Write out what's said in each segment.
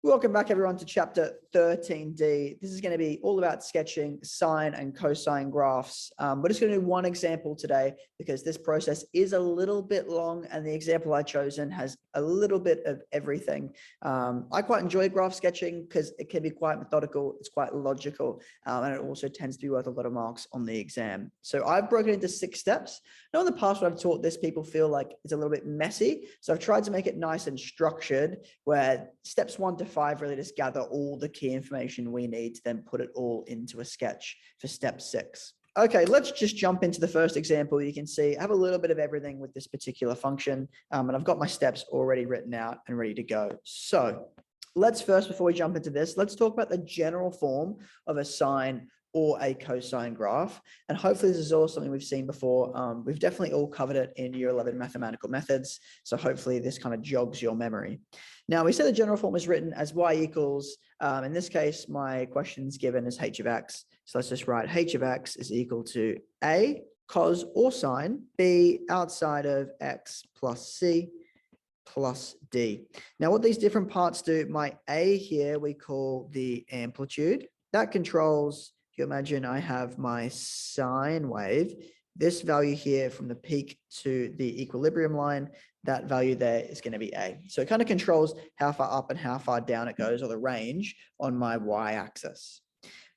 Welcome back, everyone, to chapter 13D. This is going to be all about sketching sine and cosine graphs. We're just going to do one example today because this process is a little bit long and the example I've chosen has a little bit of everything. I quite enjoy graph sketching because it can be quite methodical, it's quite logical, and it also tends to be worth a lot of marks on the exam. So I've broken it into 6 steps. Now, in the past, when I've taught this, people feel like it's a little bit messy. So I've tried to make it nice and structured, where steps 1 to 5 really just gather all the key information we need to then put it all into a sketch for step 6. Okay, let's just jump into the first example. You can see I have a little bit of everything with this particular function, and I've got my steps already written out and ready to go. So let's first, before we jump into this, let's talk about the general form of a sine or a cosine graph. And hopefully this is all something we've seen before. We've definitely all covered it in year 11 mathematical methods. So hopefully this kind of jogs your memory. Now, we said the general form is written as y equals, in this case, my question's given as h of x. So let's just write h of x is equal to a cos or sine, b outside of x plus c plus d. Now, what these different parts do, my a here we call the amplitude. That controls, if you imagine I have my sine wave, this value here from the peak to the equilibrium line, that value there is going to be a. So it kind of controls how far up and how far down it goes, or the range on my y-axis.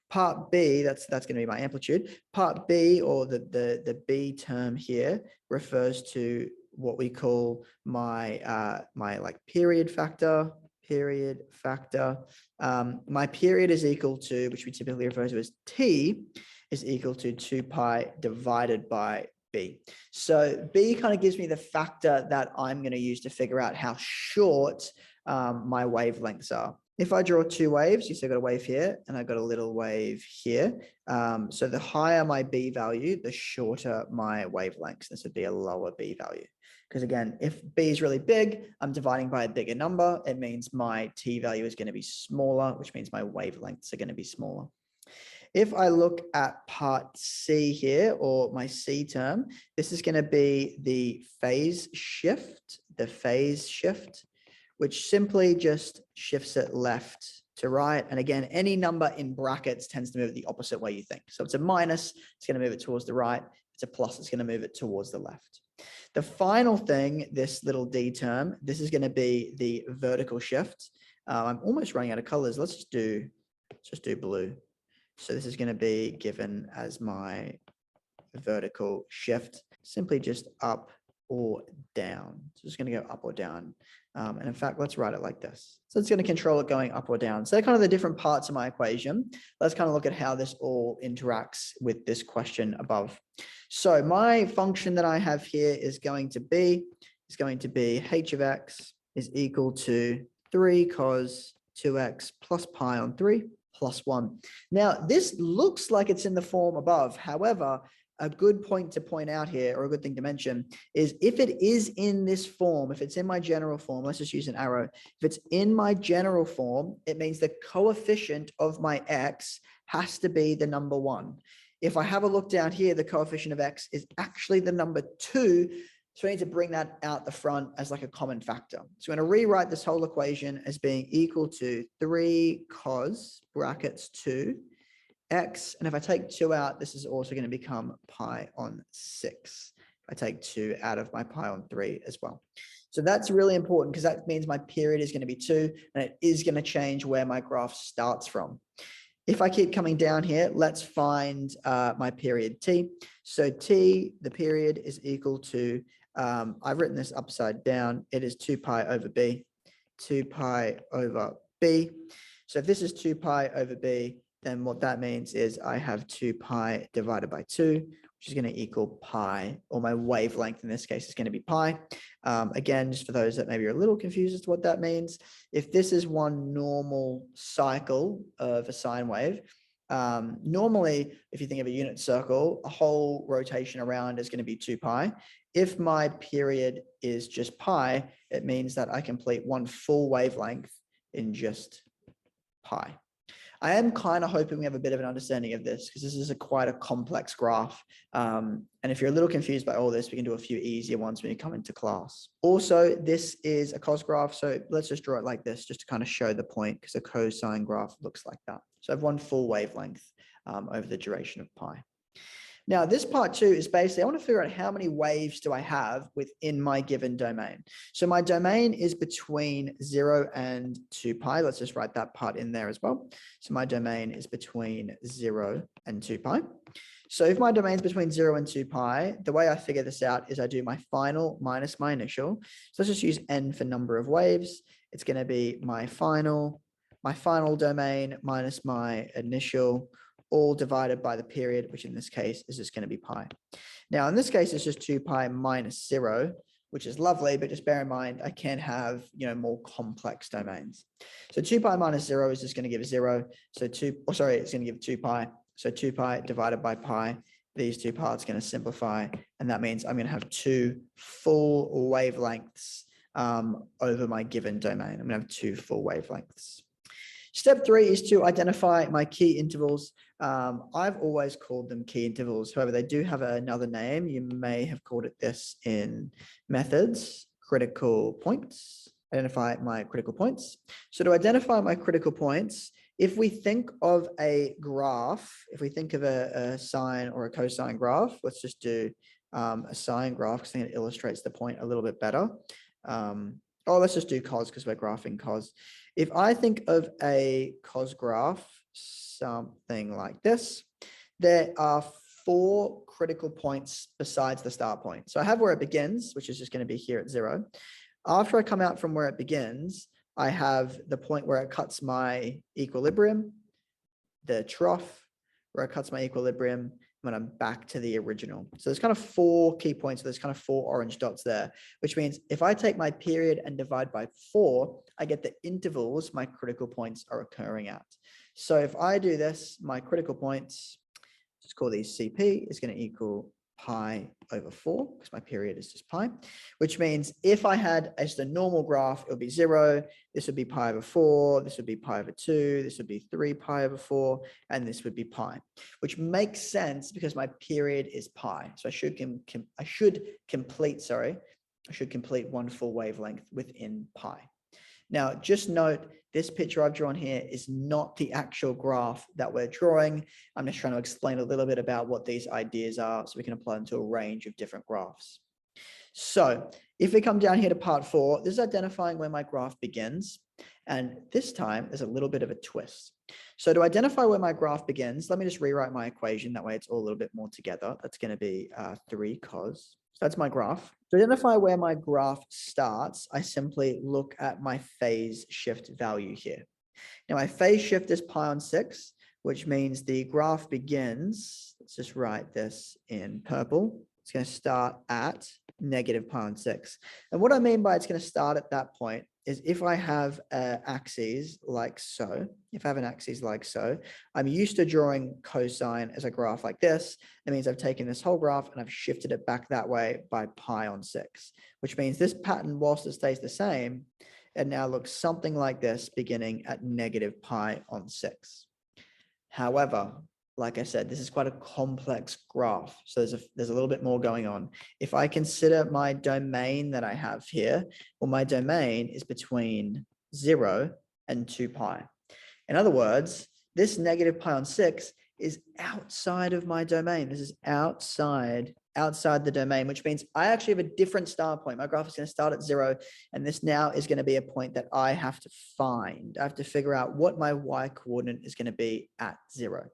Part B, that's going to be my amplitude. Part B, or the B term here, refers to what we call my my like period factor. My period is equal to, which we typically refer to as t, is equal to 2 pi divided by b. So b kind of gives me the factor that I'm going to use to figure out how short my wavelengths are. If I draw 2 waves, you see I've got a wave here and I've got a little wave here. So the higher my b value, the shorter my wavelengths. This would be a lower b value. Because again, if b is really big, I'm dividing by a bigger number. It means my t value is going to be smaller, which means my wavelengths are going to be smaller. If I look at part C here, or my C term, this is going to be the phase shift, which simply just shifts it left to right. And again, any number in brackets tends to move it the opposite way you think. So if it's a minus, it's going to move it towards the right. If it's a plus, it's going to move it towards the left. The final thing, this little d term, this is going to be the vertical shift. I'm almost running out of colors. Let's just do blue. So this is going to be given as my vertical shift, simply just up or down. So it's going to go up or down. And in fact, let's write it like this. So it's going to control it going up or down. So they're kind of the different parts of my equation. Let's kind of look at how this all interacts with this question above. So my function that I have here is going to be h of x is equal to 3 cos 2x plus pi on 3 plus 1. Now, this looks like it's in the form above. However, a good point to point out here, or a good thing to mention, is if it is in this form, if it's in my general form, let's just use an arrow. If it's in my general form, it means the coefficient of my x has to be the number 1. If I have a look down here, the coefficient of x is actually the number 2. So we need to bring that out the front as like a common factor. So we're going to rewrite this whole equation as being equal to 3 cos brackets 2 x. And if I take 2 out, this is also going to become pi on 6. If I take 2 out of my pi on 3 as well. So that's really important because that means my period is going to be 2 and it is going to change where my graph starts from. If I keep coming down here, let's find my period t. So t, the period, is equal to, I've written this upside down. It is 2 pi over b, 2 pi over b. So if this is 2 pi over b, then what that means is I have 2 pi divided by 2, which is going to equal pi, or my wavelength in this case is going to be pi. Again, just for those that maybe are a little confused as to what that means, if this is one normal cycle of a sine wave, normally, if you think of a unit circle, a whole rotation around is going to be 2 pi. If my period is just pi, it means that I complete one full wavelength in just pi. I am kind of hoping we have a bit of an understanding of this because this is quite a complex graph. And if you're a little confused by all this, we can do a few easier ones when you come into class. Also, this is a cos graph. So let's just draw it like this just to kind of show the point, because a cosine graph looks like that. So I have one full wavelength over the duration of pi. Now, this part 2 is basically, I want to figure out how many waves do I have within my given domain. So my domain is between 0 and 2 pi. Let's just write that part in there as well. So my domain is between 0 and 2 pi. So if my domain is between 0 and 2 pi, the way I figure this out is I do my final minus my initial. So let's just use n for number of waves. It's going to be my final domain minus my initial, all divided by the period, which in this case is just going to be pi. Now, in this case, it's just 2 pi minus 0, which is lovely, but just bear in mind, I can have, more complex domains. So 2 pi minus 0 is just going to give 0. So it's going to give 2 pi. So 2 pi divided by pi, these two parts are going to simplify. And that means I'm going to have 2 full wavelengths over my given domain. I'm going to have 2 full wavelengths. Step 3 is to identify my key intervals. I've always called them key intervals. However, they do have another name. You may have called it this in methods, critical points. Identify my critical points. So to identify my critical points, if we think of a graph, if we think of a sine or a cosine graph, let's just do a sine graph because I think it illustrates the point a little bit better. Let's just do cos because we're graphing cos. If I think of a cos graph, something like this, there are 4 critical points besides the start point. So I have where it begins, which is just going to be here at 0. After I come out from where it begins, I have the point where it cuts my equilibrium, the trough where it cuts my equilibrium, when I'm back to the original. So there's kind of 4 key points. So there's kind of 4 orange dots there, which means if I take my period and divide by 4, I get the intervals my critical points are occurring at. So if I do this, my critical points, just call these CP, is going to equal pi over 4 because my period is just pi, which means if I had just a normal graph, it would be 0. This would be pi over 4. This would be pi over 2. This would be 3 pi over 4. And this would be pi, which makes sense because my period is pi. So I should complete one full wavelength within pi. Now, just note, this picture I've drawn here is not the actual graph that we're drawing. I'm just trying to explain a little bit about what these ideas are so we can apply them to a range of different graphs. So if we come down here to part 4, this is identifying where my graph begins. And this time there's a little bit of a twist. So to identify where my graph begins, let me just rewrite my equation. That way it's all a little bit more together. That's going to be 3 cos. So that's my graph. To identify where my graph starts, I simply look at my phase shift value here. Now my phase shift is pi on 6, which means the graph begins, let's just write this in purple. It's going to start at negative pi on 6. And what I mean by it's going to start at that point is if I have axes like so, I'm used to drawing cosine as a graph like this. That means I've taken this whole graph and I've shifted it back that way by pi on 6, which means this pattern, whilst it stays the same, it now looks something like this beginning at negative pi on 6. However, like I said, this is quite a complex graph. So there's a little bit more going on. If I consider my domain that I have here, well, my domain is between 0 and 2 pi. In other words, this negative pi on 6 is outside of my domain. This is outside the domain, which means I actually have a different start point. My graph is going to start at 0, and this now is going to be a point that I have to find. I have to figure out what my y coordinate is going to be at 0.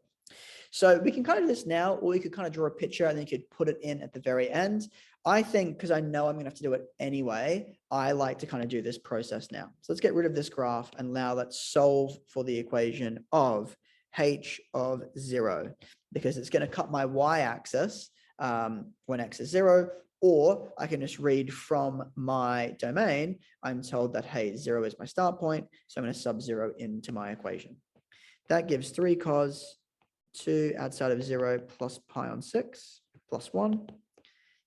So we can kind of do this now, or we could kind of draw a picture and then you could put it in at the very end. I think, because I know I'm going to have to do it anyway, I like to kind of do this process now. So let's get rid of this graph and now let's solve for the equation of h of 0, because it's going to cut my y-axis when x is 0, or I can just read from my domain. I'm told that, hey, 0 is my start point, so I'm going to sub 0 into my equation. That gives 3 cos 2 outside of 0 plus pi on 6 plus 1.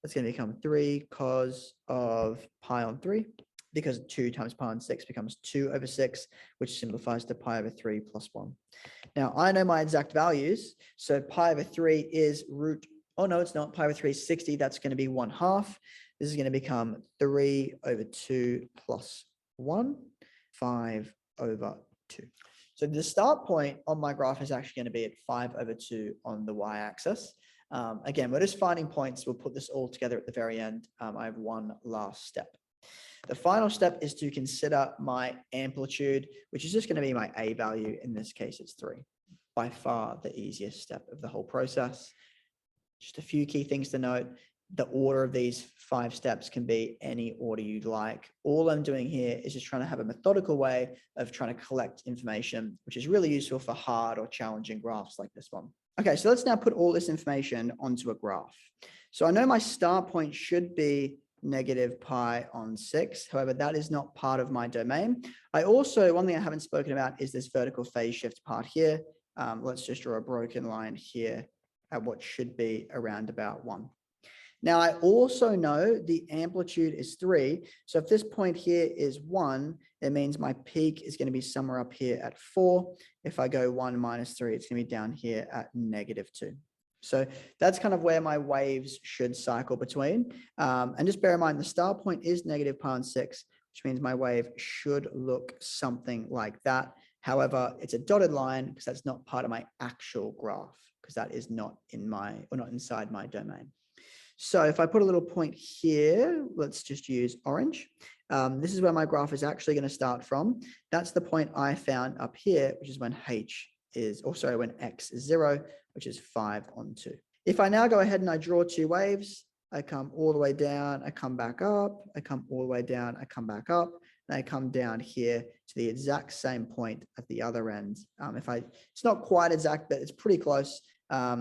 That's going to become 3 cos of pi on 3 because 2 times pi on 6 becomes 2 over 6, which simplifies to pi over 3 plus 1. Now, I know my exact values. So pi over 3 is root, oh no, it's not. Pi over 3 is 60. That's going to be 1/2. This is going to become 3 over 2 plus 1, 5 over 2. So the start point on my graph is actually going to be at 5 over 2 on the y-axis. Again, we're just finding points. We'll put this all together at the very end. I have one last step. The final step is to consider my amplitude, which is just going to be my A value. In this case, it's 3. By far the easiest step of the whole process. Just a few key things to note. The order of these 5 steps can be any order you'd like. All I'm doing here is just trying to have a methodical way of trying to collect information, which is really useful for hard or challenging graphs like this one. Okay, so let's now put all this information onto a graph. So I know my start point should be negative pi on 6. However, that is not part of my domain. One thing I haven't spoken about is this vertical phase shift part here. Let's just draw a broken line here at what should be around about 1. Now, I also know the amplitude is 3. So if this point here is 1, it means my peak is going to be somewhere up here at 4. If I go 1 minus 3, it's going to be down here at -2. So that's kind of where my waves should cycle between. And just bear in mind, the start point is negative pi on 6, which means my wave should look something like that. However, it's a dotted line because that's not part of my actual graph, because that is not inside my domain. So if I put a little point here, let's just use orange. This is where my graph is actually going to start from. That's the point I found up here, which is when when x is 0, which is 5 on 2. If I now go ahead and I draw 2 waves, I come all the way down, I come back up, I come all the way down, I come back up, and I come down here to the exact same point at the other end. It's not quite exact, but it's pretty close.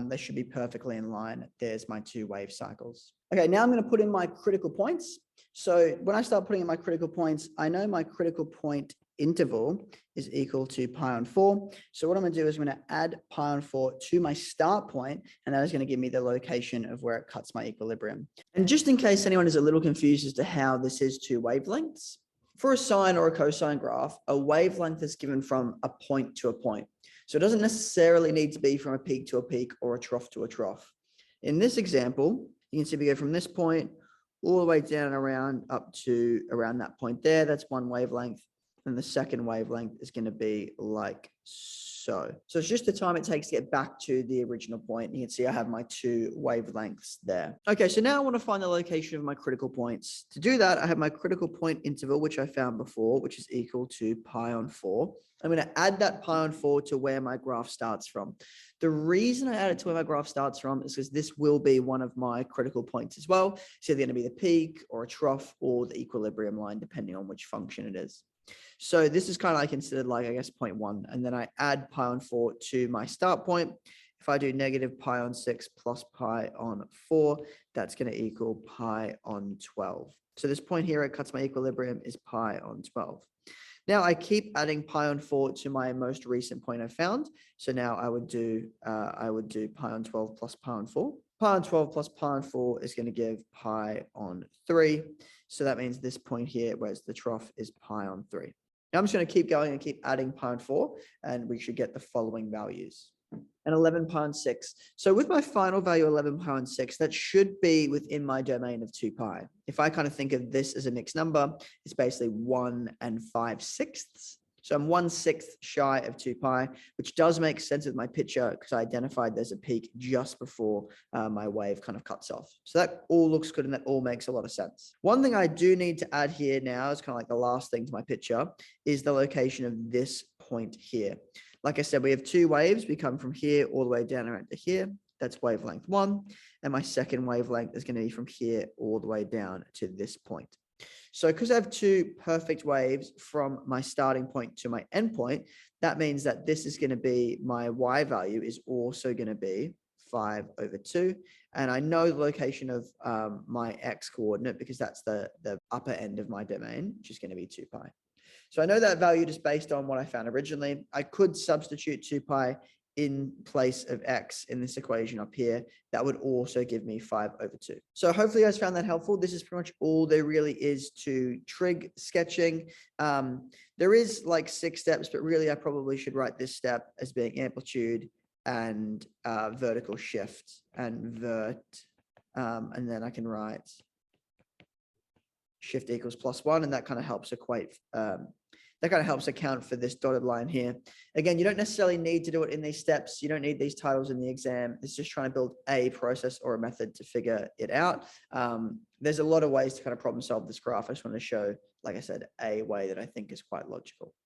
They should be perfectly in line. There's my 2 wave cycles. Okay, now I'm going to put in my critical points. So when I start putting in my critical points, I know my critical point interval is equal to pi on 4. So what I'm going to do is I'm going to add pi on 4 to my start point, and that is going to give me the location of where it cuts my equilibrium. And just in case anyone is a little confused as to how this is 2 wavelengths, for a sine or a cosine graph, a wavelength is given from a point to a point. So it doesn't necessarily need to be from a peak to a peak or a trough to a trough. In this example, you can see we go from this point all the way down and around up to around that point there. That's one wavelength. And the second wavelength is going to be like so. So it's just the time it takes to get back to the original point. You can see I have my 2 wavelengths there. Okay, so now I want to find the location of my critical points. To do that, I have my critical point interval, which I found before, which is equal to pi on 4. I'm going to add that pi on 4 to where my graph starts from. The reason I add it to where my graph starts from is because this will be one of my critical points as well. It's either going to be the peak or a trough or the equilibrium line, depending on which function it is. So this is kind of like considered like, I guess, 0.1. And then I add pi on 4 to my start point. If I do negative pi on 6 plus pi on 4, that's going to equal pi on 12. So this point here, it cuts my equilibrium, is pi on 12. Now I keep adding pi on 4 to my most recent point I found. So now I would do pi on 12 plus pi on 4. Pi on 12 plus pi on 4 is going to give pi on 3. So that means this point here, whereas the trough is pi on 3. Now I'm just going to keep going and keep adding pi on 4, and we should get the following values. And 11 pi on 6. So with my final value, 11 pi on 6, that should be within my domain of 2 pi. If I kind of think of this as a mixed number, it's basically 1 and 5/6. So I'm 1/6 shy of 2 pi, which does make sense with my picture because I identified there's a peak just before my wave kind of cuts off. So that all looks good and that all makes a lot of sense. One thing I do need to add here now is kind of like the last thing to my picture is the location of this point here. Like I said, we have 2 waves. We come from here all the way down around to here. That's wavelength 1. And my second wavelength is going to be from here all the way down to this point. So because I have 2 perfect waves from my starting point to my end point, that means that this is going to be my y value is also going to be 5 over 2. And I know the location of my x coordinate because that's the upper end of my domain, which is going to be 2 pi. So I know that value just based on what I found originally. I could substitute 2 pi in place of X in this equation up here, that would also give me 5/2. So hopefully you guys found that helpful. This is pretty much all there really is to trig sketching. There is like 6 steps, but really I probably should write this step as being amplitude and vertical shift and vert. And then I can write shift equals +1, and that kind of helps equate, that kind of helps account for this dotted line here. Again, you don't necessarily need to do it in these steps. You don't need these titles in the exam. It's just trying to build a process or a method to figure it out. There's a lot of ways to kind of problem solve this graph. I just want to show, like I said, a way that I think is quite logical.